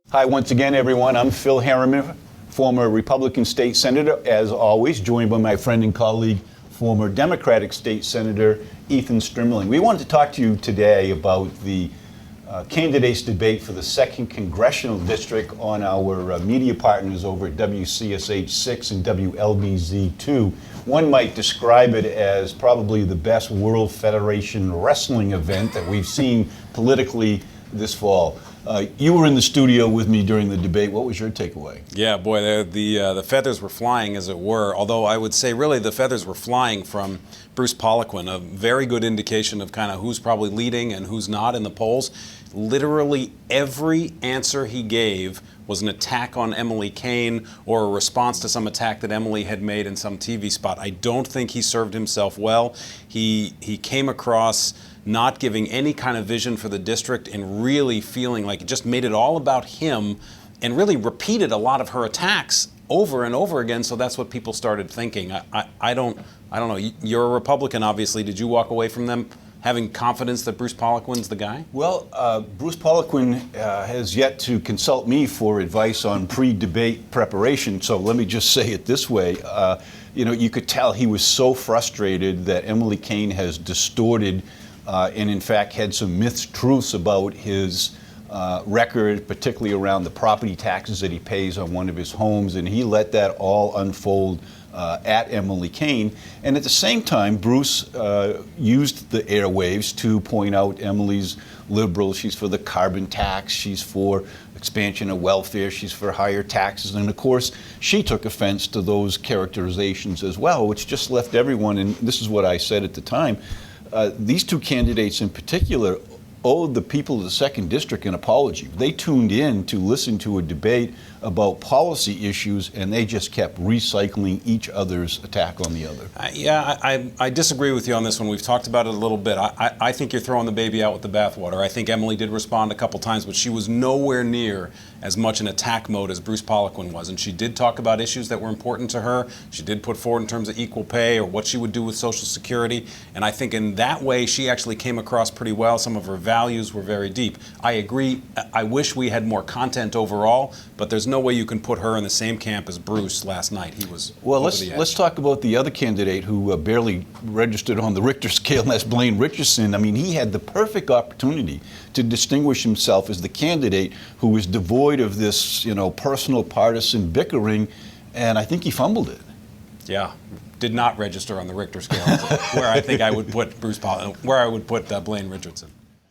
Hi, once again, everyone. I'm Phil Harriman, former Republican state senator, as always, joined by my friend and colleague, former Democratic state senator, Ethan Strimling. We wanted to talk to you today about the candidates debate for the 2nd Congressional District on our media partners over at WCSH 6 and WLBZ 2. One might describe it as probably the best World Federation wrestling event that we've seen politically this fall. You were in the studio with me during the debate. What was your takeaway? Yeah, boy, the feathers were flying, as it were. Although I would say, really, the feathers were flying from Bruce Poliquin, a very good indication of kind of who's probably leading and who's not in the polls. Literally every answer he gave was an attack on Emily Cain or a response to some attack that Emily had made in some TV spot. I don't think he served himself well. He came across not giving any kind of vision for the district and really feeling like it just made it all about him and really repeated a lot of her attacks over and over again. So that's what people started thinking. I don't know. You're a Republican, obviously. Did you walk away from them having confidence that Bruce Poliquin's the guy? Well, Bruce Poliquin has yet to consult me for advice on pre-debate preparation. So let me just say it this way. You could tell he was so frustrated that Emily Cain has distorted and in fact had some truths about his record, particularly around the property taxes that he pays on one of his homes, and he let that all unfold at Emily Cain. And at the same time, Bruce used the airwaves to point out Emily's liberal. She's for the carbon tax, she's for expansion of welfare, she's for higher taxes, and of course she took offense to those characterizations as well, which just left everyone, and this is what I said at the time, these two candidates in particular owed the people of the 2nd District an apology. They tuned in to listen to a debate about policy issues, and they just kept recycling each other's attack on the other. I disagree with you on this one. We've talked about it a little bit. I think you're throwing the baby out with the bathwater. I think Emily did respond a couple times, but she was nowhere near as much in attack mode as Bruce Poliquin was. And she did talk about issues that were important to her. She did put forward in terms of equal pay or what she would do with Social Security. And I think in that way, she actually came across pretty well. Some of her values were very deep. I agree. I wish we had more content overall, but there's no way you can put her in the same camp as Bruce last night. He was well. Let's talk about the other candidate who barely registered on the Richter scale, and that's Blaine Richardson. I mean, he had the perfect opportunity to distinguish himself as the candidate who was devoid of this, personal partisan bickering, and I think he fumbled it. Yeah, did not register on the Richter scale, where I think I would put Blaine Richardson.